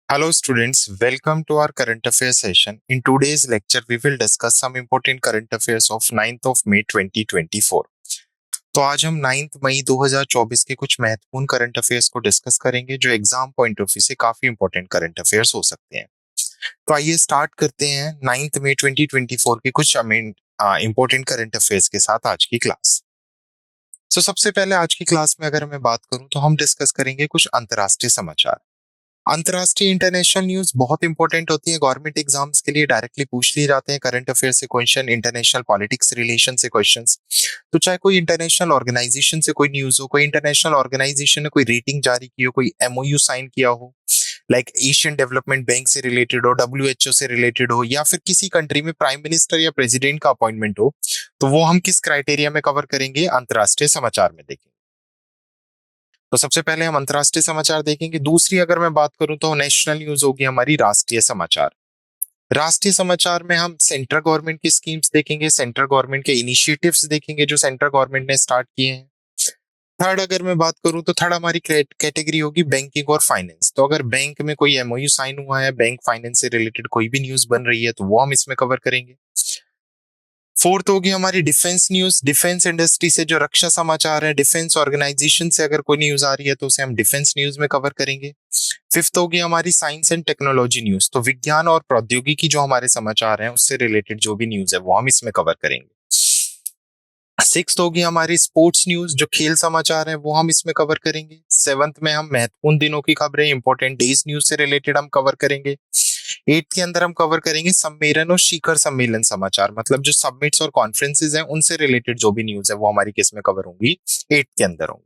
Hello students, welcome to our current affairs session. In today's lecture, we will discuss some important current affairs of 9th of May 2024. तो आज हम 9 मई 2024 के कुछ महत्वपूर्ण current affairs को discuss करेंगे जो एग्जाम पॉइंट ऑफ व्यू से काफी इंपॉर्टेंट करंट अफेयर्स हो सकते हैं। तो आइए स्टार्ट करते हैं 9 मई 2024 के कुछ इंपॉर्टेंट करंट अफेयर्स के साथ आज की क्लास। सबसे पहले आज की क्लास में अगर मैं बात करूं तो हम डिस्कस करेंगे कुछ अंतर्राष्ट्रीय समाचार। अंतर्राष्ट्रीय इंटरनेशनल न्यूज बहुत इंपॉर्टेंट होती है, गवर्नमेंट एग्जाम्स के लिए डायरेक्टली पूछ लिए जाते हैं। करंट अफेयर से क्वेश्चन, इंटरनेशनल पॉलिटिक्स रिलेशन से क्वेश्चंस। तो चाहे कोई इंटरनेशनल ऑर्गेनाइजेशन से कोई न्यूज हो, कोई इंटरनेशनल ऑर्गेनाइजेशन ने कोई रेटिंग जारी की हो, कोई एमओयू साइन किया हो, लाइक एशियन डेवलपमेंट बैंक से रिलेटेड हो, डब्ल्यूएचओ से रिलेटेड हो, या फिर किसी कंट्री में प्राइम मिनिस्टर या प्रेसिडेंट का अपॉइंटमेंट हो, तो वो हम किस क्राइटेरिया में कवर करेंगे, अंतर्राष्ट्रीय समाचार में देखेंगे। तो सबसे पहले हम अंतर्राष्ट्रीय समाचार देखेंगे। दूसरी अगर मैं बात करूं तो नेशनल न्यूज होगी हमारी राष्ट्रीय समाचार। राष्ट्रीय समाचार में हम सेंट्रल गवर्नमेंट की स्कीम्स देखेंगे, सेंट्रल गवर्नमेंट के इनिशिएटिव्स देखेंगे जो सेंट्रल गवर्नमेंट ने स्टार्ट किए हैं। थर्ड अगर मैं बात करूं तो थर्ड हमारी कैटेगरी होगी बैंकिंग और फाइनेंस। तो अगर बैंक में कोई एमओयू साइन हुआ है, बैंक फाइनेंस से रिलेटेड कोई भी न्यूज बन रही है, तो वो हम इसमें कवर करेंगे। फोर्थ होगी हमारी डिफेंस न्यूज। डिफेंस इंडस्ट्री से जो रक्षा समाचार है, डिफेंस ऑर्गेनाइजेशन से अगर कोई न्यूज आ रही है तो उसे हम डिफेंस न्यूज में कवर करेंगे। फिफ्थ होगी हमारी साइंस एंड टेक्नोलॉजी न्यूज। तो विज्ञान और प्रौद्योगिकी जो हमारे समाचार हैं उससे रिलेटेड जो भी न्यूज है वो हम इसमें कवर करेंगे। सिक्स्थ होगी हमारी स्पोर्ट्स न्यूज, जो खेल समाचार है वो हम इसमें कवर करेंगे। सेवंथ में हम महत्वपूर्ण दिनों की खबरें, इंपॉर्टेंट डेज न्यूज से रिलेटेड हम कवर करेंगे। एट्थ के अंदर हम कवर करेंगे सम्मेलन और शिखर सम्मेलन समाचार, मतलब जो सबमिट्स और कॉन्फ्रेंसेज हैं उनसे रिलेटेड जो भी न्यूज है वो हमारी किस में कवर होंगी, एट्थ के अंदर होंगी।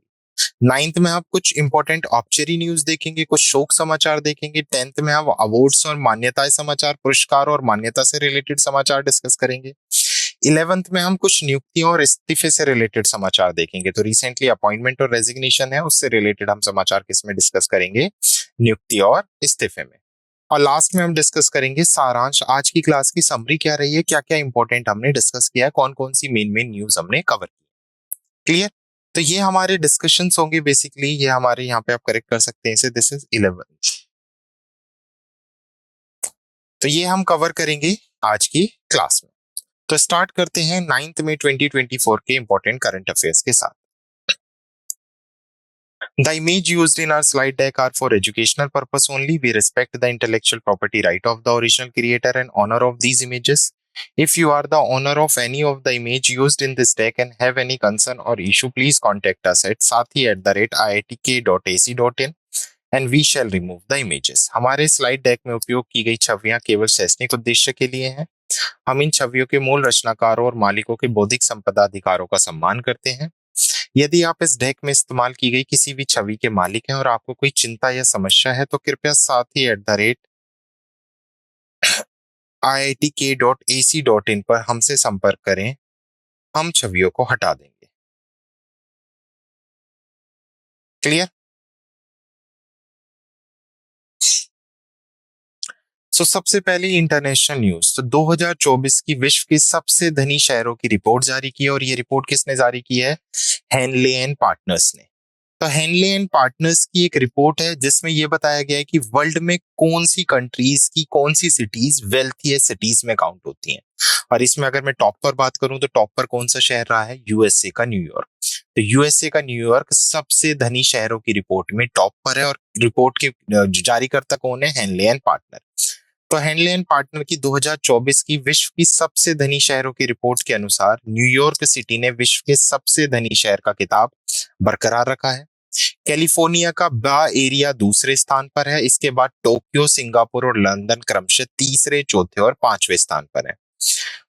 नाइन्थ में हम कुछ इंपॉर्टेंट ऑब्चरी न्यूज देखेंगे, कुछ शोक समाचार देखेंगे। टेंथ में हम अवार्ड्स और मान्यताएं समाचार, पुरस्कार और मान्यता से रिलेटेड समाचार डिस्कस करेंगे। इलेवेंथ में हम कुछ नियुक्तियों और इस्तीफे से रिलेटेड समाचार देखेंगे। तो रिसेंटली अपॉइंटमेंट और रेजिग्नेशन है, उससे रिलेटेड हम समाचार किसमें डिस्कस करेंगे, नियुक्ति और इस्तीफे में। और लास्ट में हम डिस्कस करेंगे सारांश, आज की क्लास की समरी क्या रही है, क्या क्या इंपॉर्टेंट हमने डिस्कस किया है, कौन कौन सी मेन मेन न्यूज हमने कवर की। क्लियर? तो ये हमारे डिस्कशंस होंगे बेसिकली, ये हमारे यहाँ पे आप करेक्ट कर सकते हैं इसे, दिस इज 11। तो ये हम कवर करेंगे आज की क्लास में। तो स्टार्ट करते हैं 9 मई 2024 के इंपॉर्टेंट करंट अफेयर्स के साथ। The image used in our slide deck are for educational purpose only. We respect the intellectual property right of the original creator and owner of these images. If you are the owner of any of the image used in this deck and have any concern or issue, please contact us at sathi@iitk.ac.in and we shall remove the images. हमारे slide deck में उपयोग की गई छवियां केवल शैक्षणिक उद्देश्य के लिए हैं। हम इन छवियों के मूल रचनाकारों और मालिकों के बौद्धिक संपदा अधिकारों का सम्मान करते हैं। यदि आप इस डेक में इस्तेमाल की गई किसी भी छवि के मालिक हैं और आपको कोई चिंता या समस्या है तो कृपया sathi@iitk.ac.in पर हमसे संपर्क करें, हम छवियों को हटा देंगे। क्लियर? सबसे पहले इंटरनेशनल न्यूज। तो 2024 की विश्व के सबसे धनी शहरों की रिपोर्ट जारी की है, और ये रिपोर्ट किसने जारी की है, हेनले एंड पार्टनर्स ने। तो हेनले एंड पार्टनर्स की एक रिपोर्ट है जिसमें यह बताया गया है कि वर्ल्ड में कौन सी कंट्रीज की कौन सी सिटीज वेल्थीएस्ट सिटीज में काउंट होती हैं। और इसमें अगर मैं टॉप पर बात करूं तो टॉप पर कौन सा शहर रहा है, यूएसए का न्यूयॉर्क। तो यूएसए का न्यूयॉर्क सबसे धनी शहरों की रिपोर्ट में टॉप पर है, और रिपोर्ट के जारीकर्ता कौन है, हेनले एंड पार्टनर। तो हेनले एंड पार्टनर की 2024 की विश्व की सबसे धनी शहरों की रिपोर्ट के अनुसार न्यूयॉर्क सिटी ने विश्व के सबसे धनी शहर का खिताब बरकरार रखा है। कैलिफोर्निया का बा एरिया दूसरे स्थान पर है। इसके बाद टोक्यो, सिंगापुर और लंदन क्रमशः तीसरे, चौथे और पांचवें स्थान पर है।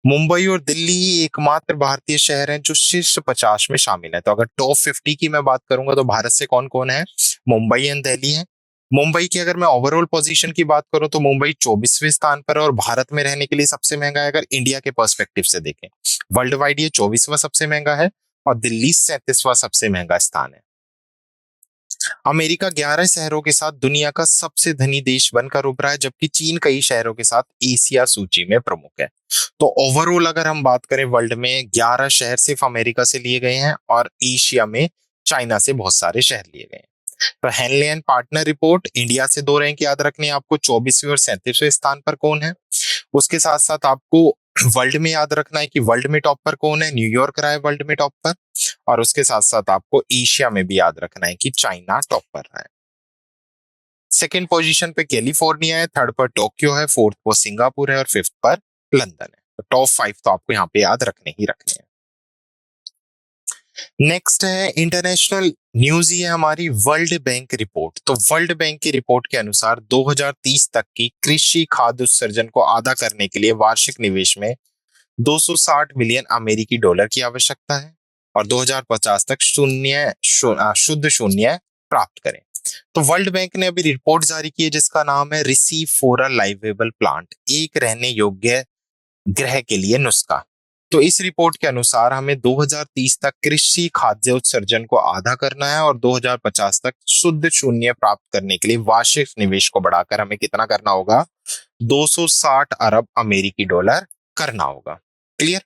मुंबई और दिल्ली ही एकमात्र भारतीय शहर हैं जो शीर्ष 50 में शामिल है। तो अगर टॉप 50 की मैं बात करूंगा तो भारत से कौन कौन है, मुंबई एंड दिल्ली है। मुंबई की अगर मैं ओवरऑल पोजीशन की बात करूं तो मुंबई 24वें स्थान पर है और भारत में रहने के लिए सबसे महंगा है। अगर इंडिया के पर्सपेक्टिव से देखें, वर्ल्ड वाइड ये 24वां सबसे महंगा है, और दिल्ली 37वां सबसे महंगा स्थान है। अमेरिका 11 शहरों के साथ दुनिया का सबसे धनी देश बनकर उभरा है, जबकि चीन कई शहरों के साथ एशिया सूची में प्रमुख है। तो ओवरऑल अगर हम बात करें वर्ल्ड में 11 शहर सिर्फ अमेरिका से लिए गए हैं, और एशिया में चाइना से बहुत सारे शहर लिए गए हैं। तो Henley and partner report, India से 2 रैंक याद रखने हैं आपको, 24वें और 37वें स्थान पर कौन है। उसके साथ साथ आपको वर्ल्ड में याद रखना है कि वर्ल्ड में टॉप पर कौन है, न्यूयॉर्क रहा है वर्ल्ड में टॉप पर। और उसके साथ साथ आपको एशिया में भी याद रखना है कि चाइना टॉप पर रहा है। सेकेंड पोजीशन पे कैलिफोर्निया है, थर्ड पर टोक्यो है, फोर्थ पर सिंगापुर है और फिफ्थ पर लंदन है। तो टॉप 5 तो आपको यहाँ पे याद रखने ही रखने हैं। नेक्स्ट है इंटरनेशनल न्यूज, ही है हमारी वर्ल्ड बैंक रिपोर्ट। तो वर्ल्ड बैंक की रिपोर्ट के अनुसार 2030 तक की कृषि खाद्य उत्सर्जन को आधा करने के लिए वार्षिक निवेश में 260 मिलियन अमेरिकी डॉलर की आवश्यकता है और 2050 तक शुद्ध शून्य प्राप्त करें। तो वर्ल्ड बैंक ने अभी रिपोर्ट जारी की है जिसका नाम है receive for a liveable plant, एक रहने योग्य ग्रह के लिए नुस्खा। तो इस रिपोर्ट के अनुसार हमें 2030 तक कृषि खाद्य उत्सर्जन को आधा करना है और 2050 तक शुद्ध शून्य प्राप्त करने के लिए वार्षिक निवेश को बढ़ाकर हमें कितना करना होगा, 260 अरब अमेरिकी डॉलर करना होगा। क्लियर।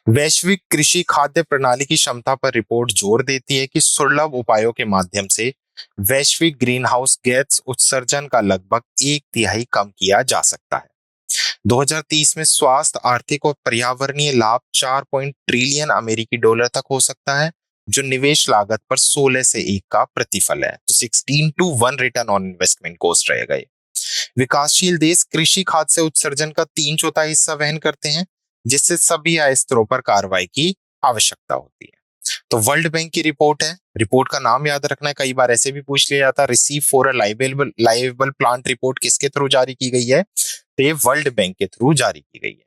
वैश्विक कृषि खाद्य प्रणाली की क्षमता पर रिपोर्ट जोर देती है कि सुलभ उपायों के माध्यम से वैश्विक ग्रीन हाउस गैस उत्सर्जन का लगभग 1/3 कम किया जा सकता है। 2030 में स्वास्थ्य, आर्थिक और पर्यावरणीय लाभ 4 ट्रिलियन अमेरिकी डॉलर तक हो सकता है, जो निवेश लागत पर 16 से 1 का प्रतिफल है। तो 16:1 रिटर्न ऑन इन्वेस्टमेंट कॉस्ट रहेगा ये। विकासशील देश कृषि खाद्य से उत्सर्जन का 3/4 हिस्सा वहन करते हैं, जिससे सभी आय स्तरों पर कार्रवाई की आवश्यकता होती है। तो वर्ल्ड बैंक की रिपोर्ट है, रिपोर्ट का नाम याद रखना है, कई बार ऐसे भी पूछ लिया जाता है। Receive for a liveable plant report किसके थ्रू जारी की गई है, तो ये वर्ल्ड बैंक के थ्रू जारी की गई है।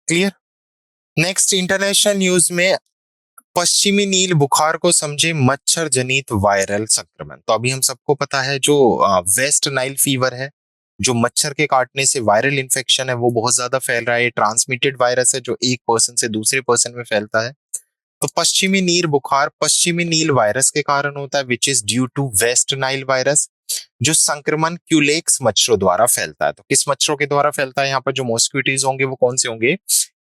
क्लियर। नेक्स्ट इंटरनेशनल न्यूज में पश्चिमी नील बुखार को समझे मच्छर जनित वायरल संक्रमण। तो अभी हम सबको पता है जो वेस्ट नाइल फीवर है, जो मच्छर के काटने से वायरल इन्फेक्शन है, वो बहुत ज्यादा फैल रहा है। ये ट्रांसमिटेड वायरस है जो एक पर्सन से दूसरे पर्सन में फैलता है। तो पश्चिमी नील बुखार पश्चिमी नील वायरस के कारण होता है, which is due to West Nile virus, जो संक्रमण क्यूलेक्स मच्छरों द्वारा फैलता है। तो किस मच्छरों के द्वारा फैलता है, यहाँ पर जो मॉस्किटोज होंगे वो कौन से होंगे,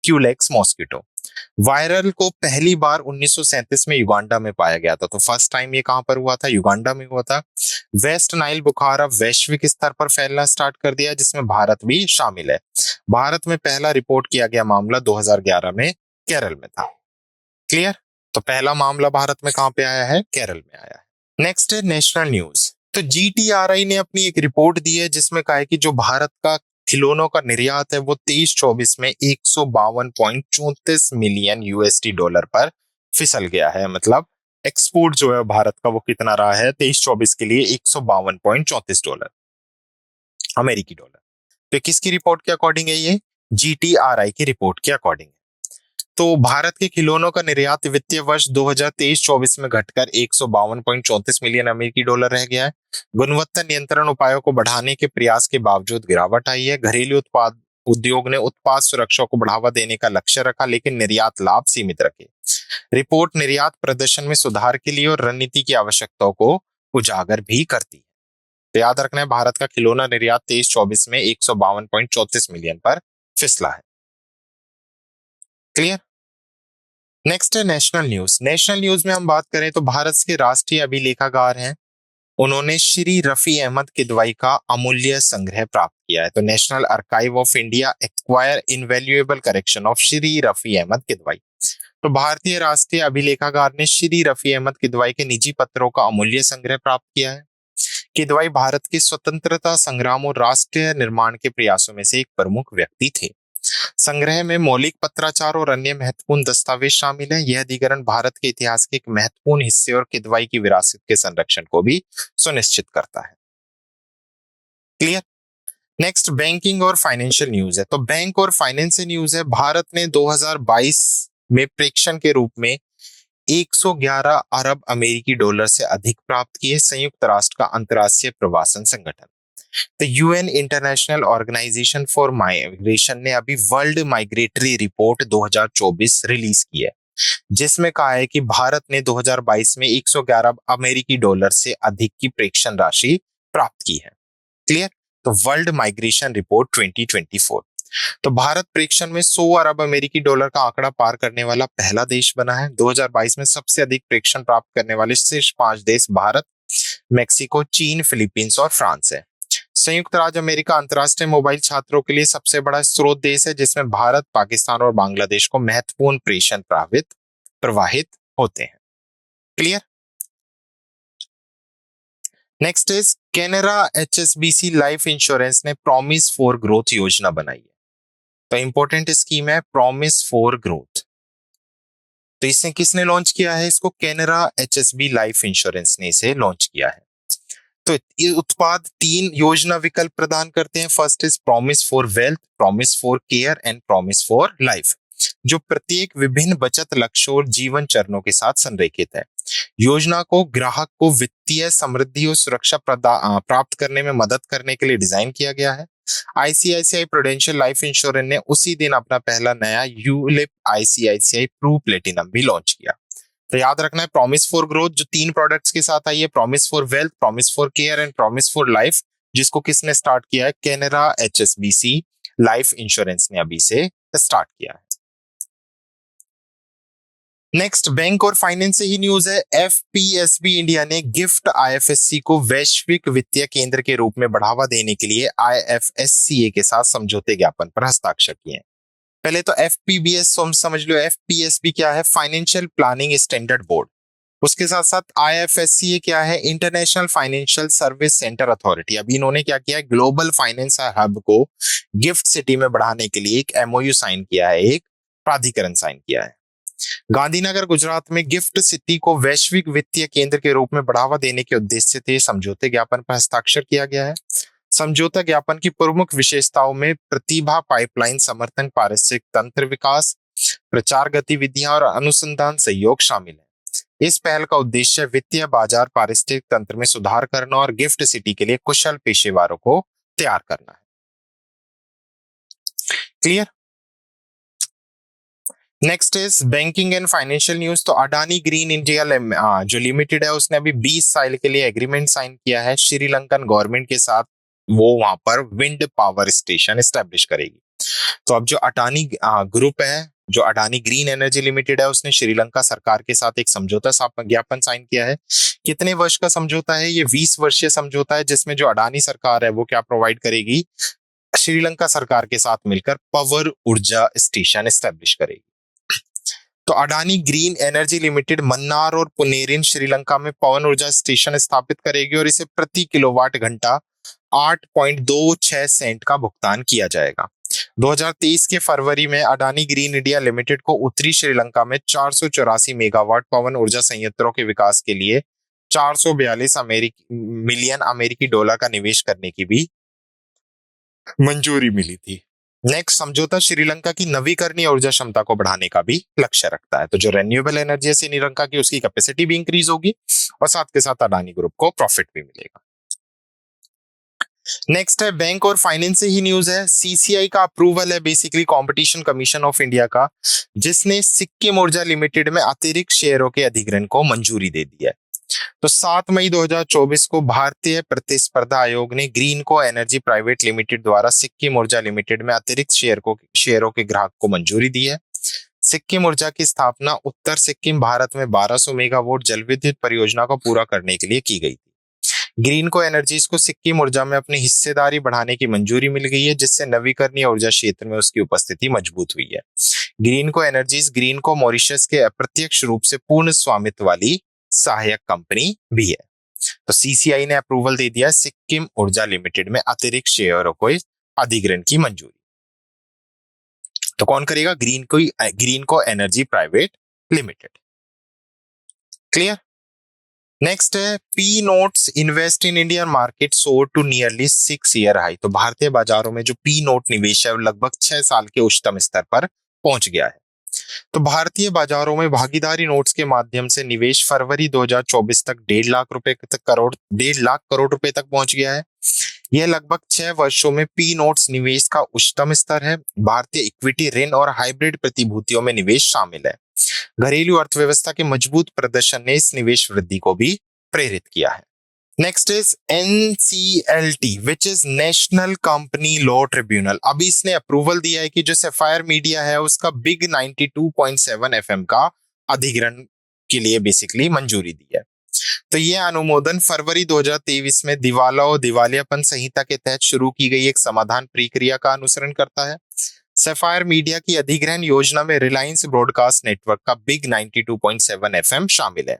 क्यूलेक्स मॉस्किटो। वायरल को पहली बार 1937 में युगांडा में पाया गया था। तो फर्स्ट टाइम ये कहां पर हुआ था, युगांडा में हुआ था। वेस्ट नाइल बुखार अब वैश्विक स्तर पर फैलना स्टार्ट कर दिया, जिसमें भारत भी शामिल है। भारत में पहला रिपोर्ट किया गया मामला 2011 में केरल में था। क्लियर। तो पहला मामला भारत में कहां पे आया है, केरल में आया है। नेक्स्ट है नेशनल न्यूज। तो जीटीआरआई ने अपनी एक रिपोर्ट दी है जिसमें कहा है कि जो भारत का खिलौनों का निर्यात है वो 23-24 में 152.34 मिलियन यूएसडी डॉलर पर फिसल गया है। मतलब एक्सपोर्ट जो है भारत का वो कितना रहा है 23-24 के लिए, 152.34 डॉलर अमेरिकी डॉलर। तो किसकी रिपोर्ट के अकॉर्डिंग है ये, जीटीआरआई की रिपोर्ट के अकॉर्डिंग। तो भारत के खिलौनों का निर्यात वित्तीय वर्ष 2023-24 में घटकर 152.34 मिलियन अमेरिकी डॉलर रह गया है। गुणवत्ता नियंत्रण उपायों को बढ़ाने के प्रयास के बावजूद गिरावट आई है। घरेलू उत्पाद उद्योग ने उत्पाद सुरक्षा को बढ़ावा देने का लक्ष्य रखा, लेकिन निर्यात लाभ सीमित रखे। रिपोर्ट निर्यात प्रदर्शन में सुधार के लिए और रणनीति की आवश्यकताओं को उजागर भी करती है। तो याद रखना है, भारत का खिलौना निर्यात 23-24 में 152.34 मिलियन पर फिसला है। क्लियर। नेक्स्ट है नेशनल न्यूज। नेशनल न्यूज में हम बात करें तो भारत के राष्ट्रीय अभिलेखागार हैं, उन्होंने श्री रफी अहमद किदवाई का अमूल्य संग्रह प्राप्त किया है। तो national archive of India acquire invaluable collection of Shri Rafi Ahmed Kidwai. तो भारतीय राष्ट्रीय अभिलेखागार ने श्री रफी अहमद किदवाई के निजी पत्रों का अमूल्य संग्रह प्राप्त किया है। किदवाई भारत के स्वतंत्रता संग्राम और राष्ट्रीय निर्माण के प्रयासों में से एक प्रमुख व्यक्ति थे। संग्रह में मौलिक पत्राचार और अन्य महत्वपूर्ण दस्तावेज शामिल हैं। यह अधिकरण भारत के इतिहास के एक महत्वपूर्ण हिस्से और किदवाई की विरासत के संरक्षण को भी सुनिश्चित करता है। क्लियर। नेक्स्ट बैंकिंग और फाइनेंशियल न्यूज है। तो बैंक और फाइनेंस न्यूज है। भारत ने 2022 में प्रेक्षण के रूप में 111 अरब अमेरिकी डॉलर से अधिक प्राप्त किए। संयुक्त राष्ट्र का अंतर्राष्ट्रीय प्रवासन संगठन, तो UN international organisation for migration ने अभी वर्ल्ड माइग्रेटरी रिपोर्ट 2024 रिलीज की है, जिसमें कहा है कि भारत ने 2022 में 111 अमेरिकी डॉलर से अधिक की प्रेषण राशि प्राप्त की है। क्लियर। तो वर्ल्ड माइग्रेशन रिपोर्ट 2024। तो भारत प्रेक्षण में 100 अरब अमेरिकी डॉलर का आंकड़ा पार करने वाला पहला देश बना है। 2022 में सबसे अधिक प्रेक्षण प्राप्त करने वाले शीर्ष 5 देश भारत, मेक्सिको, चीन, फिलीपींस और फ्रांस है। संयुक्त राज्य अमेरिका अंतर्राष्ट्रीय मोबाइल छात्रों के लिए सबसे बड़ा स्रोत देश है, जिसमें भारत, पाकिस्तान और बांग्लादेश को महत्वपूर्ण प्रेषण प्रवाहित होते हैं। Clear. Next is Canara HSBC life insurance ने प्रॉमिस फॉर ग्रोथ योजना बनाई है। तो इंपॉर्टेंट स्कीम है प्रॉमिस फॉर ग्रोथ। तो इसने किसने लॉन्च किया है इसको? कैनरा एचएसबी लाइफ इंश्योरेंस ने इसे लॉन्च किया है। तो ये उत्पाद 3 योजना विकल्प प्रदान करते हैं। First is promise for wealth, promise for care and promise for life, जो प्रत्येक विभिन्न बचत लक्ष्यों और जीवन चरणों के साथ संरेखित है। योजना को ग्राहक को वित्तीय समृद्धि और सुरक्षा प्राप्त करने में मदद करने के लिए डिजाइन किया गया है। आईसीआईसीआई प्रूडेंशियल लाइफ इंश्योरेंस ने उसी दिन अपना पहला नया यूलिप आईसीआईसीआई प्रू प्लेटिनम भी लॉन्च किया। तो याद रखना है प्रॉमिस फॉर ग्रोथ जो 3 प्रोडक्ट्स के साथ आई है, promise for wealth, promise for care and promise for life, जिसको किसने स्टार्ट किया है? कैनरा एचएसबीसी लाइफ इंश्योरेंस ने अभी से स्टार्ट किया है। नेक्स्ट बैंक और फाइनेंस से ही न्यूज है। एफपीएसबी इंडिया ने गिफ्ट आईएफएससी को वैश्विक वित्तीय केंद्र के रूप में बढ़ावा देने के लिए आईएफएससीए के साथ समझौते ज्ञापन पर हस्ताक्षर किए हैं। पहले तो एफपीबीएस समझ लो, एफपीएसबी क्या है? Financial planning standard board. उसके साथ साथ आईएफएससीए क्या है? International financial service centre authority. अभी इन्होंने क्या किया है? ग्लोबल फाइनेंस हब को गिफ्ट सिटी में बढ़ाने के लिए एक एमओयू साइन किया है, एक प्राधिकरण साइन किया है। गांधीनगर गुजरात में गिफ्ट सिटी को वैश्विक वित्तीय केंद्र के रूप में बढ़ावा देने के उद्देश्य से समझौते ज्ञापन पर हस्ताक्षर किया गया है। समझौता ज्ञापन की प्रमुख विशेषताओं में प्रतिभा पाइपलाइन समर्थन, पारिस्थितिक तंत्र विकास, प्रचार गतिविधियां और अनुसंधान सहयोग शामिल है। इस पहल का उद्देश्य वित्तीय बाजार पारिस्थितिक तंत्र में सुधार करना और गिफ्ट सिटी के लिए कुशल पेशेवरों को तैयार करना है। Clear. Next is banking and financial news. तो अडानी ग्रीन इंडिया जो लिमिटेड है उसने अभी 20 साल के लिए एग्रीमेंट साइन किया है श्रीलंकन गवर्नमेंट के साथ। वो वहां पर विंड पावर स्टेशन एस्टेब्लिश करेगी। तो अब जो अडानी ग्रुप है, जो अडानी ग्रीन एनर्जी लिमिटेड है, उसने श्रीलंका सरकार के साथ एक समझौता ज्ञापन साइन किया है। कितने वर्ष का समझौता है? ये 20 वर्षीय समझौता है, जिसमें जो अडानी सरकार है वो क्या प्रोवाइड करेगी? श्रीलंका सरकार के साथ मिलकर पावर ऊर्जा स्टेशन एस्टेब्लिश करेगी। तो Adani green energy limited Mannar और पुनेरिन श्रीलंका में पवन ऊर्जा स्टेशन स्थापित करेगी और इसे प्रति किलोवाट घंटा 8.26 सेंट का भुगतान किया जाएगा। 2023 के फरवरी में अडानी ग्रीन इंडिया लिमिटेड को उत्तरी श्रीलंका में 484 मेगावाट पवन ऊर्जा संयंत्रों के विकास के लिए 442 मिलियन अमेरिकी डॉलर का निवेश करने की भी मंजूरी मिली थी। नेक्स्ट समझौता श्रीलंका की नवीकरणीय ऊर्जा क्षमता को बढ़ाने का भी लक्ष्य रखता है। तो जो रेन्यूएबल एनर्जी है श्रीलंका की, उसकी कैपेसिटी भी इंक्रीज होगी और साथ के साथ अडानी ग्रुप को प्रॉफिट भी मिलेगा। नेक्स्ट है बैंक और फाइनेंस से ही न्यूज है। सीसीआई का अप्रूवल है, basically competition commission of India का, जिसने सिक्किम ऊर्जा लिमिटेड में अतिरिक्त शेयरों के अधिग्रहण को मंजूरी दे दी है। तो 7 मई 2024 को भारतीय प्रतिस्पर्धा आयोग ने ग्रीनको एनर्जी प्राइवेट लिमिटेड द्वारा सिक्किम ऊर्जा लिमिटेड में अतिरिक्त शेयरों के ग्राहक को मंजूरी दी है। सिक्किम ऊर्जा की स्थापना उत्तर सिक्किम भारत में 1200 मेगावाट जल विद्युत परियोजना को पूरा करने के लिए की गई थी। ग्रीनको एनर्जीज को सिक्किम ऊर्जा में अपनी हिस्सेदारी बढ़ाने की मंजूरी मिल गई है, जिससे नवीकरणीय ऊर्जा क्षेत्र में उसकी उपस्थिति मजबूत हुई है। ग्रीनको एनर्जीज ग्रीनको मॉरिशस के अप्रत्यक्ष रूप से पूर्ण स्वामित्व वाली सहायक कंपनी भी है। तो सीसीआई ने अप्रूवल दे दिया सिक्किम ऊर्जा लिमिटेड में अतिरिक्त शेयरों को अधिग्रहण की मंजूरी। तो कौन करेगा? Greenko energy private limited. Clear. Next है P notes invest in Indian market soar to nearly 6 year high. तो भारतीय बाजारों में जो पी नोट निवेश है वो लगभग 6 साल के उच्चतम स्तर पर पहुंच गया है। तो भारतीय बाजारों में भागीदारी नोट्स के माध्यम से निवेश फरवरी 2024 तक 1.5 लाख करोड़ रुपए तक पहुंच गया है। यह लगभग 6 वर्षों में पी नोट्स निवेश का उच्चतम स्तर है। भारतीय इक्विटी, ऋण और हाइब्रिड प्रतिभूतियों में निवेश शामिल है। घरेलू अर्थव्यवस्था के मजबूत प्रदर्शन ने इस निवेश वृद्धि को भी प्रेरित किया है। Next is NCLT which is national company law tribunal. अभी इसने अप्रूवल दिया है कि जो सफायर मीडिया है उसका बिग 92.7 FM का अधिग्रहण के लिए बेसिकली मंजूरी दी है। तो ये अनुमोदन फरवरी 2023 में दिवाला और दिवालियापन संहिता के तहत शुरू की गई एक समाधान प्रक्रिया का अनुसरण करता है। सफायर मीडिया की अधिग्रहण योजना में रिलायंस ब्रॉडकास्ट नेटवर्क का बिग 92.7 FM शामिल है।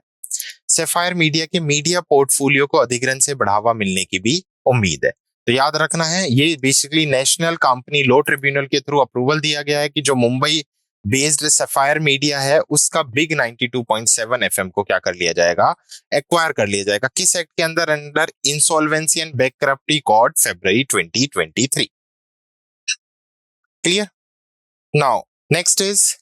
सफायर मीडिया के मीडिया पोर्टफोलियो को अधिग्रहण से बढ़ावा मिलने की भी उम्मीद है। तो याद रखना है, ये basically national company law tribunal के थ्रू अप्रूवल दिया गया है कि जो मुंबई बेस्ड सफायर मीडिया है उसका बिग 92.7 FM को क्या कर लिया जाएगा, एक्वायर कर लिया जाएगा। किस एक्ट के अंदर? Under insolvency and bankruptcy code February 2023। Clear? Now next is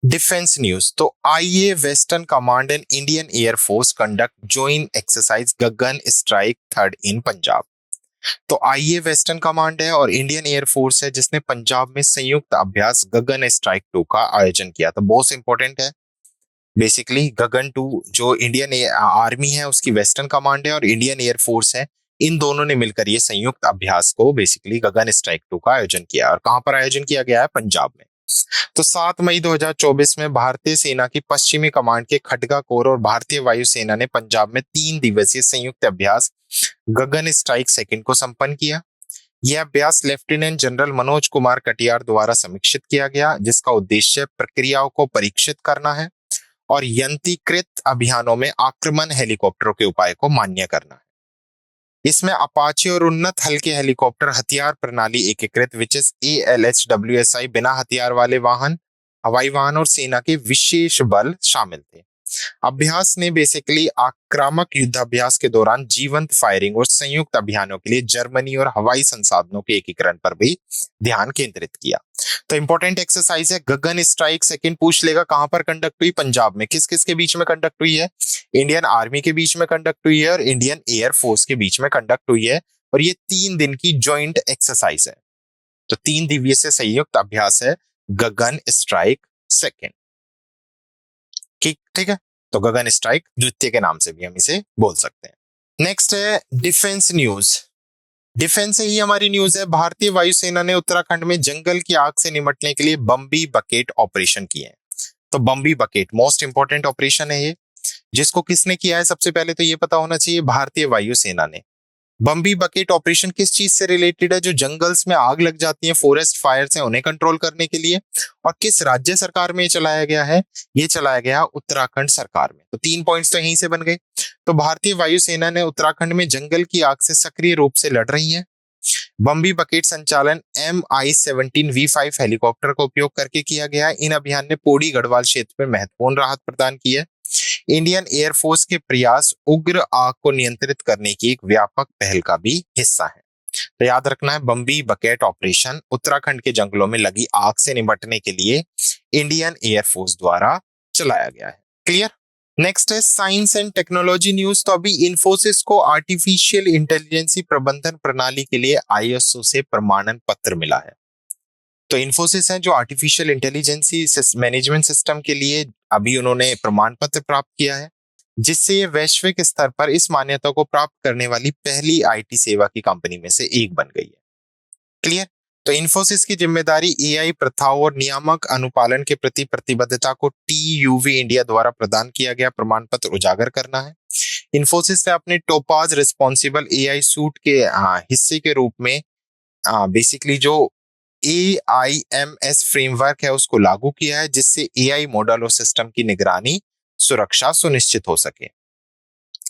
defence news. तो IA western command and Indian air force conduct joint exercise Gagan strike third in Punjab. तो आईए वेस्टर्न कमांड है और इंडियन एयरफोर्स है जिसने पंजाब में संयुक्त अभ्यास गगन स्ट्राइक 2 का आयोजन किया। तो बहुत इंपॉर्टेंट है। बेसिकली गगन 2 जो इंडियन आर्मी है उसकी वेस्टर्न कमांड है और इंडियन एयरफोर्स है, इन दोनों ने मिलकर ये संयुक्त अभ्यास को बेसिकली गगन स्ट्राइक 2 का आयोजन किया। और कहां पर आयोजन किया गया है? पंजाब में। तो 7 मई 2024 में भारतीय सेना की पश्चिमी कमांड के खटगा कोर और भारतीय वायुसेना ने पंजाब में 3 दिवसीय संयुक्त अभ्यास गगन स्ट्राइक सेकंड को संपन्न किया। यह अभ्यास लेफ्टिनेंट जनरल मनोज कुमार कटियार द्वारा समीक्षित किया गया, जिसका उद्देश्य प्रक्रियाओं को परीक्षित करना है और यंत्रीकृत अभियानों में आक्रमण हेलीकॉप्टरों के उपाय को मान्य करना है। इसमें अपाचे और उन्नत हल्के हेलीकॉप्टर हथियार प्रणाली एकीकृत विच इज ALHWSI बिना हथियार वाले वाहन, हवाई वाहन और सेना के विशेष बल शामिल थे। अभ्यास ने बेसिकली आक्रामक युद्धाभ्यास के दौरान जीवंत फायरिंग और संयुक्त अभियानों के लिए जर्मनी और हवाई संसाधनों के एकीकरण पर भी ध्यान केंद्रित किया। तो इंपॉर्टेंट एक्सरसाइज है गगन स्ट्राइक सेकंड। पूछ लेगा कहां पर कंडक्ट हुई? पंजाब में। किस किस के बीच में कंडक्ट हुई है? इंडियन आर्मी के बीच में कंडक्ट हुई है और इंडियन एयरफोर्स के बीच में कंडक्ट हुई है। और ये 3 दिन की ज्वाइंट एक्सरसाइज है। तो 3 दिवसीय संयुक्त अभ्यास है गगन स्ट्राइक सेकंड। ठीक है। तो गगन स्ट्राइक द्वितीय के नाम से भी हम इसे बोल सकते हैं। नेक्स्ट है डिफेंस न्यूज। डिफेंस से ही हमारी न्यूज है। भारतीय वायुसेना ने उत्तराखंड में जंगल की आग से निपटने के लिए बम्बी बकेट ऑपरेशन किए हैं। तो बम्बी बकेट मोस्ट इंपॉर्टेंट ऑपरेशन है ये, जिसको किसने किया है? सबसे पहले तो ये पता होना चाहिए, भारतीय वायुसेना ने। बम्बी बकेट ऑपरेशन किस चीज से रिलेटेड है? जो जंगल्स में आग लग जाती है, फॉरेस्ट फायर्स हैं, उन्हें कंट्रोल करने के लिए। और किस राज्य सरकार में ये चलाया गया है? ये चलाया गया उत्तराखंड सरकार में। तो 3 पॉइंट्स तो यहीं से बन गए। तो भारतीय वायुसेना ने उत्तराखंड में जंगल की आग से सक्रिय रूप से लड़ रही है। बम्बी बकेट संचालन MI-17V5 हेलीकॉप्टर का उपयोग करके किया गया है। इन अभियान ने पौड़ी गढ़वाल क्षेत्र में महत्वपूर्ण राहत प्रदान की है। इंडियन एयरफोर्स के प्रयास उग्र आग को नियंत्रित करने की एक व्यापक पहल का भी हिस्सा है। तो याद रखना है, बम्बी बकेट ऑपरेशन उत्तराखंड के जंगलों में लगी आग से निपटने के लिए इंडियन एयरफोर्स द्वारा चलाया गया है। क्लियर? नेक्स्ट है साइंस एंड टेक्नोलॉजी न्यूज। तो अभी इन्फोसिस को आर्टिफिशियल इंटेलिजेंसी प्रबंधन प्रणाली के लिए ISO से प्रमाणन पत्र मिला है। तो इन्फोसिस है जो आर्टिफिशियल इंटेलिजेंसी मैनेजमेंट सिस्टम के लिए अभी उन्होंने प्रमाण पत्र प्राप्त किया है, जिससे ये वैश्विक स्तर पर इस मान्यता को प्राप्त करने वाली पहली IT सेवा की कंपनी में से एक बन गई है। क्लियर? तो इन्फोसिस की जिम्मेदारी AI प्रथाओं और नियामक अनुपालन के प्रति प्रतिबद्धता को TUV इंडिया द्वारा प्रदान किया गया प्रमाण पत्र उजागर करना है। इन्फोसिस ने अपने टोपाज रिस्पॉन्सिबल AI सूट के हिस्से के रूप में बेसिकली जो AIMS फ्रेमवर्क है उसको लागू किया है, जिससे AI मॉडल और सिस्टम की निगरानी सुरक्षा सुनिश्चित हो सके।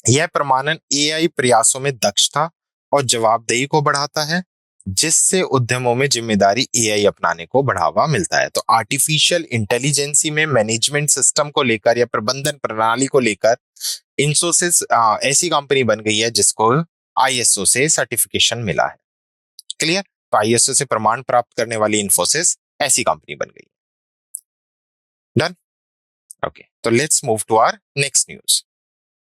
यह प्रमाणन AI प्रयासों में दक्षता और जवाबदेही को बढ़ाता है, जिससे उद्यमों में जिम्मेदारी AI अपनाने को बढ़ावा मिलता है। तो आर्टिफिशियल इंटेलिजेंसी में मैनेजमेंट सिस्टम को लेकर या प्रबंधन प्रणाली को लेकर इन्फोसिस ऐसी कंपनी बन गई है जिसको ISO से सर्टिफिकेशन मिला है। क्लियर? तो ISO से प्रमाण प्राप्त करने वाली इन्फोसिस ऐसी कंपनी बन गई। डन? ओके, तो let's move to our next news.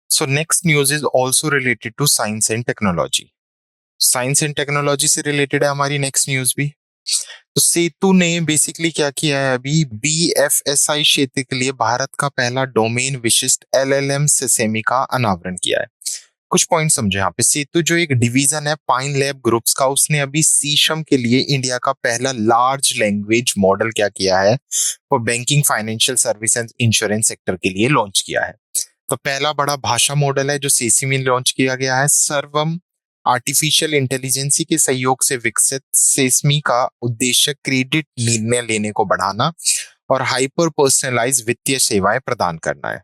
So next news is also related to science and technology. Science and technology से रिलेटेड है हमारी नेक्स्ट न्यूज भी। तो सेतु ने बेसिकली क्या किया है? अभी BFSI क्षेत्र के लिए भारत का पहला डोमेन विशिष्ट LLM सिस्टम का अनावरण किया है। कुछ पॉइंट समझे यहाँ पे। सेतु जो एक डिवीजन है पाइन लैब ग्रुप्स का, उसने अभी सीशम के लिए इंडिया का पहला लार्ज लैंग्वेज मॉडल क्या किया है, वो banking, financial service and insurance sector के लिए लॉन्च किया है। तो पहला बड़ा भाषा मॉडल है जो सीसी में लॉन्च किया गया है। सर्वम आर्टिफिशियल इंटेलिजेंसी के सहयोग से विकसित सेस्मी का उद्देश्य क्रेडिट निर्णय लेने को बढ़ाना और हाइपर पर्सनलाइज वित्तीय सेवाएं प्रदान करना है।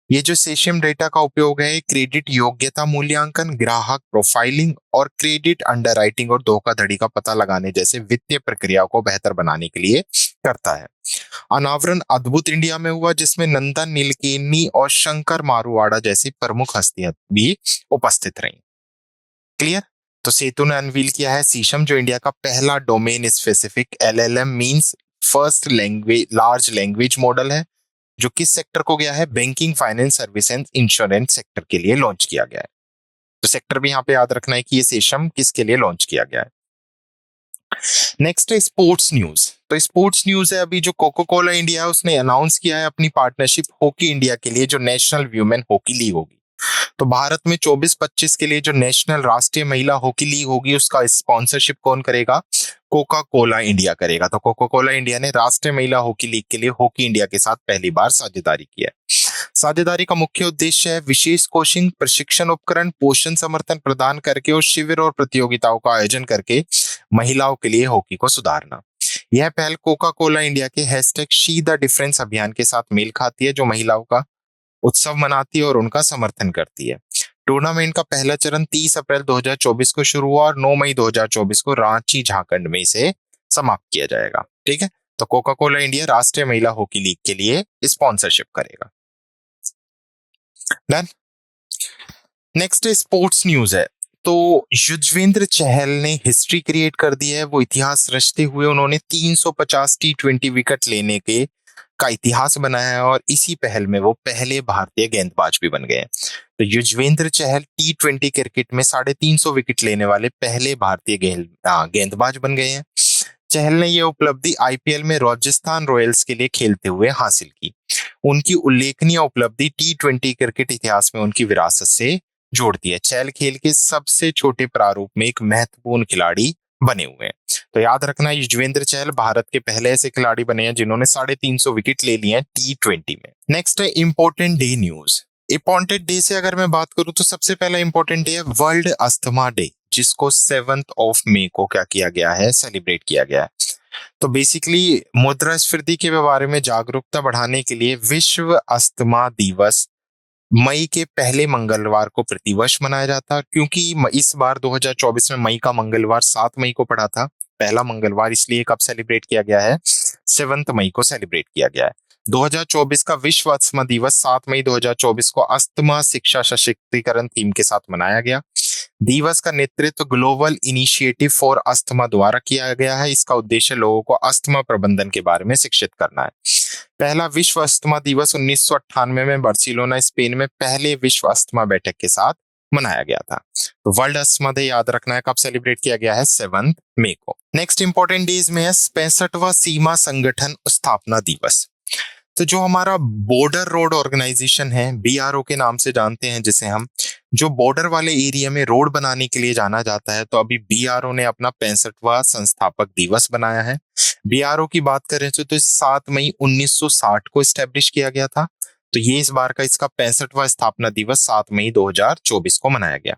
ये जो सेशम डेटा का उपयोग है, क्रेडिट योग्यता मूल्यांकन, ग्राहक प्रोफाइलिंग और क्रेडिट अंडरराइटिंग और धोखाधड़ी का पता लगाने जैसे वित्तीय प्रक्रियाओं को बेहतर बनाने के लिए करता है। अनावरण अद्भुत इंडिया में हुआ, जिसमें नंदन नीलकेनी और शंकर मारुवाड़ा जैसी प्रमुख हस्तियां भी उपस्थित रहीं। क्लियर? तो सेतु ने अनवील किया है सीशम, जो इंडिया का पहला domain specific LLM means first language large language model है, जो किस सेक्टर को गया है, banking, finance service and insurance sector के लिए लॉन्च किया गया है। तो सेक्टर भी यहाँ पे याद रखना है कि ये सेशम किसके लिए लॉन्च किया गया है। नेक्स्ट है स्पोर्ट्स न्यूज। तो स्पोर्ट्स न्यूज है, अभी जो कोका कोला इंडिया है उसने अनाउंस किया है अपनी पार्टनरशिप हॉकी इंडिया के लिए, जो नेशनल व्यूमेन हॉकी लीग होगी। तो भारत में 24-25 के लिए जो नेशनल राष्ट्रीय महिला हॉकी लीग होगी, उसका स्पॉन्सरशिप कौन करेगा, कोका कोला इंडिया करेगा। तो कोका कोला इंडिया ने राष्ट्रीय महिला हॉकी लीग के लिए हॉकी इंडिया के साथ पहली बार साझेदारी की है। साझेदारी का मुख्य उद्देश्य है विशेष कोचिंग, प्रशिक्षण उपकरण, पोषण समर्थन प्रदान करके और शिविर और प्रतियोगिताओं का आयोजन करके महिलाओं के लिए हॉकी को सुधारना। यह पहल कोका कोला इंडिया के #शी द डिफरेंस अभियान के साथ मेल खाती है, जो महिलाओं का उत्सव मनाती है और उनका समर्थन करती है। टूर्नामेंट का पहला चरण 30 अप्रैल 2024 को शुरू हुआ और 9 मई 2024 को रांची झारखंड में इसे समाप्त किया जाएगा। ठीक है, तो कोका कोला इंडिया राष्ट्रीय महिला हॉकी लीग के लिए स्पॉन्सरशिप करेगा। डन। नेक्स्ट स्पोर्ट्स न्यूज है। तो युजवेंद्र चहल ने हिस्ट्री क्रिएट कर दी है, वो इतिहास रचते हुए उन्होंने 350 T20 विकेट लेने के का इतिहास बनाया है और इसी पहल में वो पहले भारतीय गेंदबाज भी बन गए हैं। तो युजवेंद्र चहल T20 क्रिकेट में 350 विकेट लेने वाले पहले भारतीय गेंदबाज बन गए हैं। चहल ने यह उपलब्धि आईपीएल में राजस्थान रॉयल्स के लिए खेलते हुए हासिल की। उनकी उल्लेखनीय उपलब्धि T20 क्रिकेट इतिहास में उनकी विरासत से जोड़ती है। चहल खेल के सबसे छोटे प्रारूप में एक महत्वपूर्ण खिलाड़ी बने हुए हैं। तो याद रखना, युजवेंद्र चहल भारत के पहले ऐसे खिलाड़ी बने हैं जिन्होंने 350 विकेट ले लिए हैं T20 में। नेक्स्ट है important day news. Important day से अगर मैं बात करूं तो सबसे पहला इंपॉर्टेंट डे है वर्ल्ड अस्थमा डे, जिसको 7 मई को क्या किया गया है, सेलिब्रेट किया गया है। तो बेसिकली मुद्रास्फीति के बारे में जागरूकता बढ़ाने के लिए विश्व अस्थमा दिवस मई के पहले मंगलवार को प्रतिवर्ष मनाया जाता है। क्योंकि इस बार 2024 में मई का मंगलवार 7 मई को पड़ा था, पहला मंगलवार, इसलिए कब सेलिब्रेट किया गया है, 7 मई को सेलिब्रेट किया गया है। 2024 का विश्व अस्थमा दिवस 7 मई 2024 को अस्थमा शिक्षा सशक्तिकरण थीम के साथ मनाया गया। दिवस का नेतृत्व ग्लोबल इनिशिएटिव फॉर अस्थमा द्वारा किया गया है। इसका उद्देश्य लोगों को अस्थमा प्रबंधन के बारे में शिक्षित करना है। पहला विश्व अस्थमा दिवस 1998 में बार्सिलोना स्पेन में पहले विश्व अस्थमा बैठक के साथ मनाया गया था। तो वर्ल्ड अस्थमा डे याद रखना है, कब सेलिब्रेट किया गया है, 7 मई को। नेक्स्ट इंपॉर्टेंट डेज में है 65वां सीमा संगठन स्थापना दिवस। तो जो हमारा बॉर्डर रोड ऑर्गेनाइजेशन है, बीआरओ के नाम से जानते हैं जिसे हम, जो बॉर्डर वाले एरिया में रोड बनाने के लिए जाना जाता है, तो अभी बीआरओ ने अपना 65वां संस्थापक दिवस बनाया है। बीआरओ की बात करें तो 7 मई 1960 को स्टैब्लिश किया गया था। तो ये इस बार का इसका 65वां स्थापना दिवस 7 मई 2024 को मनाया गया।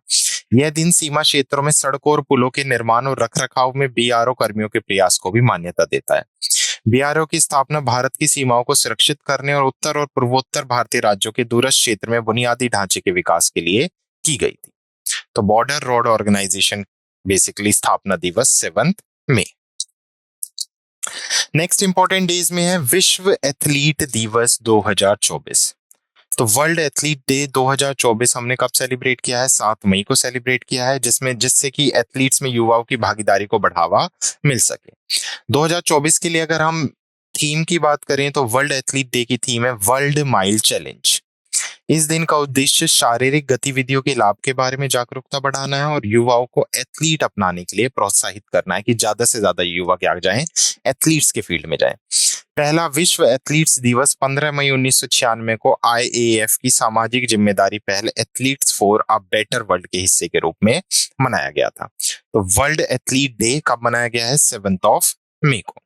यह दिन सीमा क्षेत्रों में सड़कों और पुलों के निर्माण और रखरखाव में बीआरओ कर्मियों के प्रयास को भी मान्यता देता है। बीआरओ की स्थापना भारत की सीमाओं को सुरक्षित करने और उत्तर और पूर्वोत्तर भारतीय राज्यों के दूरस्थ क्षेत्र में बुनियादी ढांचे के विकास के लिए की गई थी। तो बॉर्डर रोड ऑर्गेनाइजेशन बेसिकली स्थापना दिवस 7 मई। नेक्स्ट इंपॉर्टेंट डेज में है विश्व एथलीट दिवस 2024। तो वर्ल्ड एथलीट डे 2024 हमने कब सेलिब्रेट किया है, 7 मई को सेलिब्रेट किया है, जिससे कि एथलीट्स में युवाओं की भागीदारी को बढ़ावा मिल सके। 2024 के लिए अगर हम थीम की बात करें तो वर्ल्ड एथलीट डे की थीम है वर्ल्ड माइल चैलेंज। इस दिन का उद्देश्य शारीरिक गतिविधियों के लाभ के बारे में जागरूकता बढ़ाना है और युवाओं को एथलीट अपनाने के लिए प्रोत्साहित करना है कि ज्यादा से ज्यादा युवा क्या जाएं, एथलीट्स के फील्ड में जाएं। पहला विश्व एथलीट्स दिवस 15 मई 1996 को आईएएफ की सामाजिक जिम्मेदारी पहल athletes for a better world के हिस्से के रूप में मनाया गया था। तो वर्ल्ड एथलीट डे कब मनाया गया है? 7 मई को।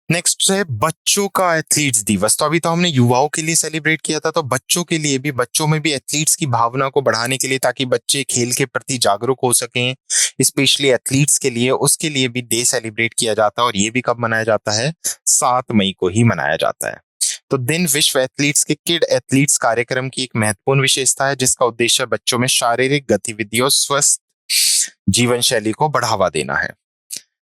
नेक्स्ट है बच्चों का एथलीट्स दिवस। तो अभी तो हमने युवाओं के लिए सेलिब्रेट किया था, तो बच्चों के लिए भी, बच्चों में भी एथलीट्स की भावना को बढ़ाने के लिए, ताकि बच्चे खेल के प्रति जागरूक हो सकें, स्पेशली एथलीट्स के लिए, उसके लिए भी डे सेलिब्रेट किया जाता है। और ये भी कब मनाया जाता है? 7 मई को ही मनाया जाता है। तो दिन विश्व एथलीट्स के किड एथलीट्स कार्यक्रम की एक महत्वपूर्ण विशेषता है, जिसका उद्देश्य बच्चों में शारीरिक गतिविधियों, स्वस्थ जीवन शैली को बढ़ावा देना है।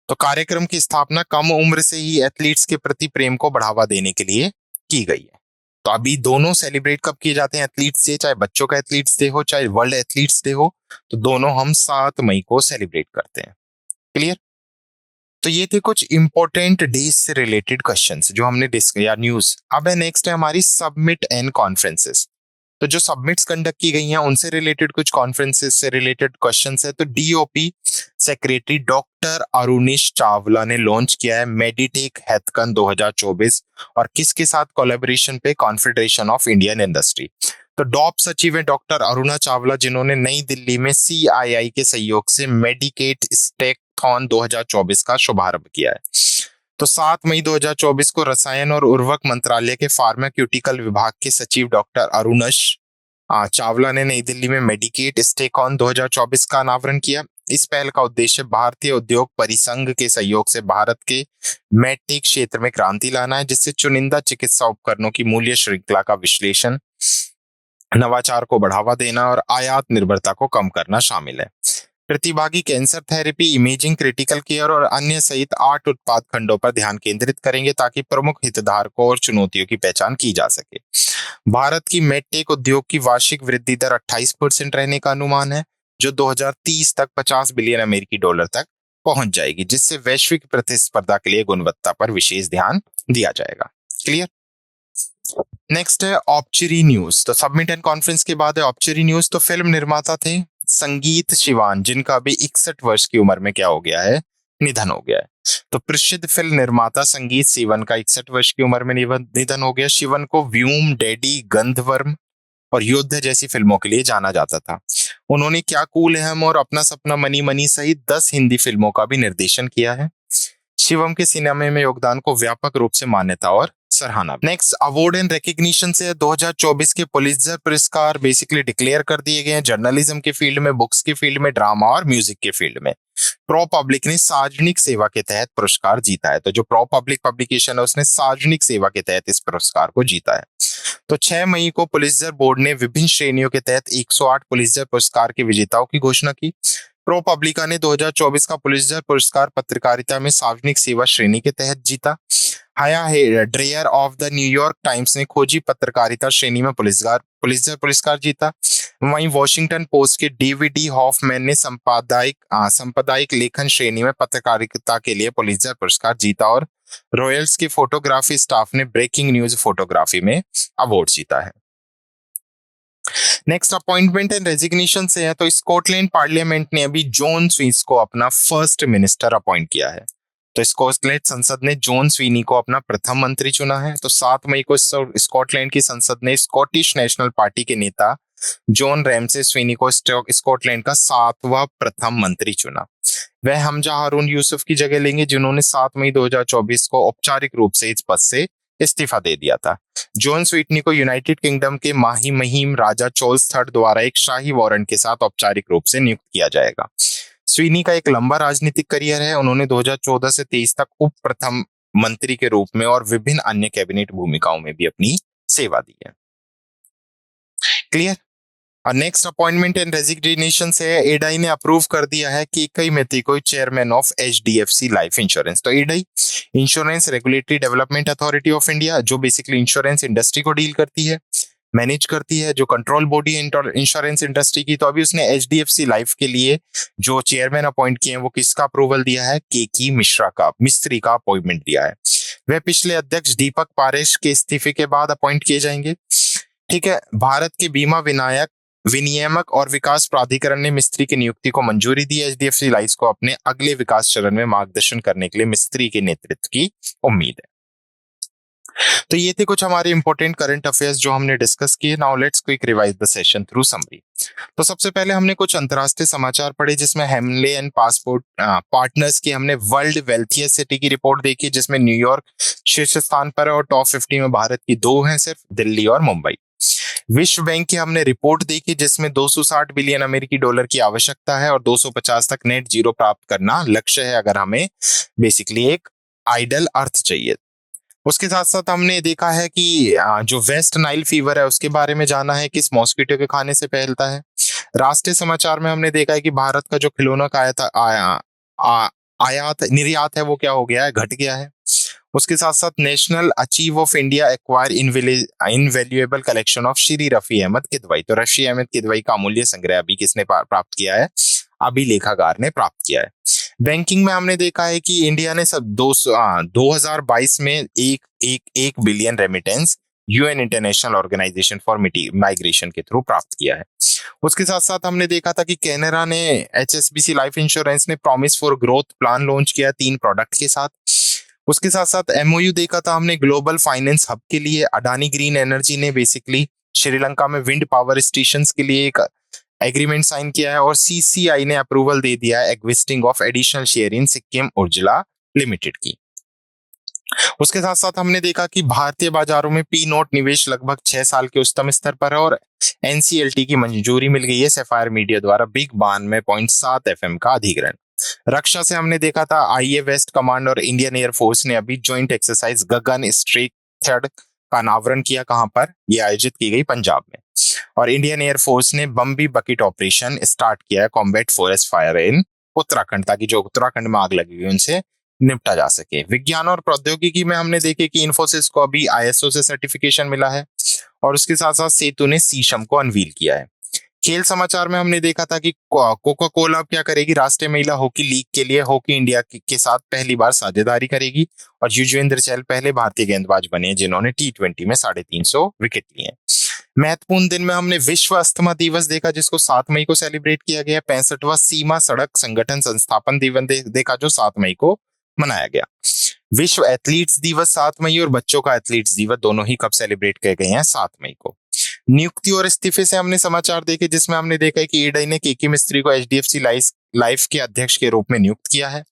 तो कार्यक्रम की स्थापना कम उम्र से ही एथलीट्स के प्रति प्रेम को बढ़ावा देने के लिए की गई है। तो अभी दोनों सेलिब्रेट कब किए जाते हैं एथलीट्स डे, चाहे बच्चों का एथलीट्स डे हो, चाहे वर्ल्ड एथलीट्स डे हो, तो दोनों हम 7 मई को सेलिब्रेट करते हैं। क्लियर? तो ये थे कुछ इंपॉर्टेंट डेज से रिलेटेड क्वेश्चंस जो हमने डिस्कस या न्यूज। अब है नेक्स्ट है हमारी सबमिट एंड कॉन्फ्रेंसेस। तो जो सबमिट्स कंडक्ट की गई हैं उनसे रिलेटेड कुछ कॉन्फ्रेंसेस से रिलेटेड क्वेश्चंस है। तो DOP secretary doctor Arunesh Chawla ने लॉन्च किया है मेडिटेक हैथकन 2024 और किसके साथ कोलैबोरेशन पे? Confederation of Indian industry. तो डॉप सचिव है डॉक्टर अरुणा चावला, जिन्होंने नई दिल्ली में सीआईआई के सहयोग से मेडिकेट स्टेकथॉन 2024 का शुभारंभ किया है। तो 7 मई 2024 को रसायन और उर्वरक मंत्रालय के फार्माक्यूटिकल विभाग के सचिव डॉक्टर अरुणेश चावला ने नई दिल्ली में मेडिकेट स्टेकॉन 2024 का अनावरण किया। इस पहल का उद्देश्य भारतीय उद्योग परिसंघ के सहयोग से भारत के मेडटेक क्षेत्र में क्रांति लाना है, जिससे चुनिंदा चिकित्सा उपकरणों की मूल्य श्रृंखला का विश्लेषण, नवाचार को बढ़ावा देना और आयात निर्भरता को कम करना शामिल है। प्रतिभागी cancer therapy, imaging, critical care और अन्य सहित 8 उत्पाद खंडों पर ध्यान केंद्रित करेंगे, ताकि प्रमुख हितधारकों और चुनौतियों की पहचान की जा सके। भारत की मेडटेक उद्योग की वार्षिक वृद्धि दर 28% रहने का अनुमान है, जो 2030 तक 50 बिलियन अमेरिकी डॉलर तक पहुंच जाएगी, जिससे वैश्विक प्रतिस्पर्धा के लिए गुणवत्ता पर विशेष ध्यान दिया जाएगा। क्लियर? नेक्स्ट है ऑब्चरी न्यूज। तो सबमिट एंड कॉन्फ्रेंस के बाद है ऑब्चरी न्यूज। तो फिल्म निर्माता थे संगीत शिवान, जिनका अभी 61 वर्ष की उम्र में क्या हो गया है? निधन हो गया है। तो प्रसिद्ध फिल्म निर्माता संगीत शिवन का 61 वर्ष की उम्र में निधन हो गया। शिवन को व्यूम, डैडी, गंधर्व और युद्ध जैसी फिल्मों के लिए जाना जाता था। उन्होंने क्या कूल है हम और अपना सपना मनी मनी सहित 10 हिंदी फिल्मों का भी निर्देशन किया है। शिवम के सिनेमा में योगदान को व्यापक रूप से मान्यता और सराहना। नेक्स्ट अवार्ड एंड रिकग्निशन से 2024 के पुलित्जर पुरस्कार बेसिकली डिक्लेयर कर दिए गए हैं, जर्नलिज्म के फील्ड में, बुक्स के फील्ड में, ड्रामा और म्यूजिक के फील्ड में। प्रो पब्लिक ने सार्वजनिक सेवा के तहत पुरस्कार जीता है। तो जो प्रो पब्लिक पब्लिकेशन है उसने सार्वजनिक सेवा के तहत इस पुरस्कार को जीता है। तो 6 मई को पुलित्जर बोर्ड ने विभिन्न श्रेणियों के तहत 108 पुलित्जर पुरस्कार के विजेताओं की घोषणा की। प्रो पब्लिका ने 2024 का पुलित्जर पुरस्कार पत्रकारिता में सार्वजनिक सेवा श्रेणी के तहत जीता। हाया ड्रेयर ऑफ द न्यूयॉर्क टाइम्स ने खोजी पत्रकारिता श्रेणी में पुलित्जर पुरस्कार जीता। वहीं वॉशिंगटन पोस्ट के डीवीडी हॉफमैन ने संपादकीय लेखन श्रेणी में पत्रकारिता के लिए पुलित्जर पुरस्कार जीता। और रॉयल्स के फोटोग्राफी स्टाफ ने ब्रेकिंग न्यूज फोटोग्राफी में अवार्ड जीता है। नेक्स्ट अपॉइंटमेंट एंड रेजिग्नेशन से है। तो स्कॉटलैंड पार्लियामेंट ने अभी जॉन स्वीस को अपना फर्स्ट मिनिस्टर अपॉइंट किया है। तो स्कॉटलैंड संसद ने जॉन स्वीनी को अपना प्रथम मंत्री चुना है। तो 7 मई को स्कॉटलैंड की संसद ने स्कॉटिश नेशनल पार्टी के नेता जॉन रैमसे स्वीनी को स्कॉटलैंड का 7वां प्रथम मंत्री चुना। वह हमजा हारून यूसुफ की जगह लेंगे, जिन्होंने 7 मई 2024 को औपचारिक रूप से इस पद से इस्तीफा दे दिया था। जॉन स्वीटनी को यूनाइटेड किंगडम के माही मुहिम राजा चार्ल्स III द्वारा एक शाही वारंट के साथ औपचारिक रूप से नियुक्त किया जाएगा। स्वीनी का एक लंबा राजनीतिक करियर है। उन्होंने 2014 से 23 तक उप प्रथम मंत्री के रूप में और विभिन्न अन्य कैबिनेट भूमिकाओं में भी अपनी सेवा दी है। क्लियर? और नेक्स्ट अपॉइंटमेंट एंड रेजिग्नेशन से एडाई ने अप्रूव कर दिया है कि कई मेथी को chairman of HDFC life insurance. तो IRDAI insurance regulatory development authority of India, जो बेसिकली इंश्योरेंस इंडस्ट्री को डील करती है, मैनेज करती है, जो कंट्रोल बॉडी है इंश्योरेंस इंडस्ट्री की। तो अभी उसने एचडीएफसी लाइफ के लिए जो चेयरमैन अपॉइंट किए हैं वो किसका अप्रूवल दिया है? केकी मिस्त्री का अपॉइंटमेंट दिया है। वह पिछले अध्यक्ष दीपक पारेश के इस्तीफे के बाद अपॉइंट किए जाएंगे। ठीक है। भारत के बीमा विनियामक और विकास प्राधिकरण ने मिस्त्री की नियुक्ति को मंजूरी दी। एचडीएफसी लाइफ को अपने अगले विकास चरण में मार्गदर्शन करने के लिए मिस्त्री के नेतृत्व की उम्मीद है। तो ये थे कुछ हमारे इंपॉर्टेंट करंट अफेयर्स जो हमने डिस्कस किए। Now let's quick revise the session through summary. तो सबसे पहले हमने कुछ अंतर्राष्ट्रीय समाचार पढ़े, जिसमें हेमले एंड पासपोर्ट पार्टनर्स की हमने वर्ल्ड वेल्थिएस्ट सिटी की रिपोर्ट देखी, जिसमें न्यूयॉर्क शीर्ष स्थान पर है और टॉप 50 में भारत की दो हैं, सिर्फ दिल्ली और मुंबई। विश्व बैंक की हमने रिपोर्ट देखी, जिसमें 260 बिलियन अमेरिकी डॉलर की आवश्यकता है और 250 तक नेट जीरो प्राप्त करना लक्ष्य है, अगर हमें बेसिकली एक आइडल अर्थ चाहिए। उसके साथ साथ हमने देखा है कि जो वेस्ट नाइल फीवर है उसके बारे में जाना है, किस मॉस्किटो के खाने से फैलता है। राष्ट्रीय समाचार में हमने देखा है कि भारत का जो खिलौना का आयात निर्यात है वो क्या हो गया है, घट गया है। उसके साथ साथ national archive of India acquire invaluable collection of Shri Rafi Ahmed Kidwai. तो रफी अहमद किदवई का अमूल्य संग्रह अभी किसने प्राप्त किया है, अभी लेखागार ने प्राप्त किया है। बैंकिंग में हमने देखा है कि इंडिया ने सब 2022 में एक billion remittance UN international organisation for migration के थ्रू प्राप्त किया है। उसके साथ साथ हमने देखा था कि कैनरा ने एचएसबीसी लाइफ इंश्योरेंस ने promise for growth plan launch किया 3 प्रोडक्ट के साथ। उसके साथ साथ एमओयू देखा था हमने ग्लोबल फाइनेंस हब के लिए। अडानी ग्रीन एनर्जी ने बेसिकली श्रीलंका में विंड पावर स्टेशन के लिए एक एग्रीमेंट साइन किया है और सीसीआई ने अप्रूवल दे दिया है acquisition of additional share in Sikkim Urja limited की। उसके साथ साथ हमने देखा कि भारतीय बाजारों में पी नोट निवेश लगभग 6 साल के उच्चतम स्तर पर है और एनसीएलटी की मंजूरी मिल गई है सैफायर मीडिया द्वारा बिग 92.7 एफएम का अधिग्रहण। रक्षा से हमने देखा था आईए वेस्ट कमांड और इंडियन एयरफोर्स ने अभी ज्वाइंट एक्सरसाइज गगन स्ट्रीक थर्ड का अनावरण किया। कहां पर ये आयोजित की गई, पंजाब में। और इंडियन एयरफोर्स ने बम्बी बकेट ऑपरेशन स्टार्ट किया है combat forest fire in Uttarakhand, ताकि जो उत्तराखंड में आग लगी हुई उनसे निपटा जा सके। विज्ञान और प्रौद्योगिकी में हमने देखे कि इन्फोसिस को अभी आईएसओ से सर्टिफिकेशन मिला है और उसके साथ साथ सेतु ने सीशम को अनवील किया है। खेल समाचार में हमने देखा था कि कोका कोला क्या करेगी, राष्ट्रीय महिला हॉकी लीग के लिए हॉकी इंडिया के साथ पहली बार साझेदारी करेगी और युजवेंद्र चहल पहले भारतीय गेंदबाज बने जिन्होंने टी20 में 350 विकेट लिए। महत्वपूर्ण दिन में हमने विश्व अस्थमा दिवस देखा, जिसको 7 मई को सेलिब्रेट किया गया। 65वां सीमा सड़क संगठन संस्थापन दिवस देखा, जो 7 मई को मनाया गया। विश्व एथलीट्स दिवस 7 मई और बच्चों का एथलीट्स दिवस दोनों ही कब सेलिब्रेट किए गए हैं, 7 मई को। नियुक्ति और इस्तीफे से हमने समाचार देखे, जिसमें हमने देखा है कि ईडी ने केके मिस्त्री को एचडीएफसी लाइफ के अध्यक्ष के रूप में नियुक्त किया है।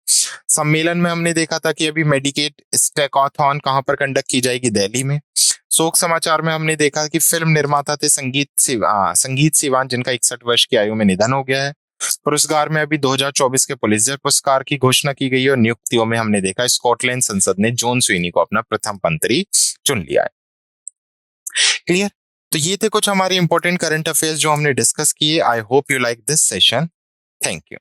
सम्मेलन में हमने देखा था कि अभी मेडिकेट स्टेकॉथॉन कहां पर कंडक्ट की जाएगी, दिल्ली में। शोक समाचार में हमने देखा कि फिल्म निर्माता थे संगीत सिवान, जिनका 61 वर्ष की आयु में निधन हो गया है। पुरस्कार में अभी 2024 के पुलित्जर पुरस्कार की घोषणा की गई और नियुक्तियों में हमने देखा स्कॉटलैंड संसद ने जॉन स्वीनी को अपना प्रथम मंत्री चुन लिया है। क्लियर? तो ये थे कुछ हमारे इंपॉर्टेंट करंट अफेयर्स जो हमने डिस्कस किए। I hope you like this session. Thank you.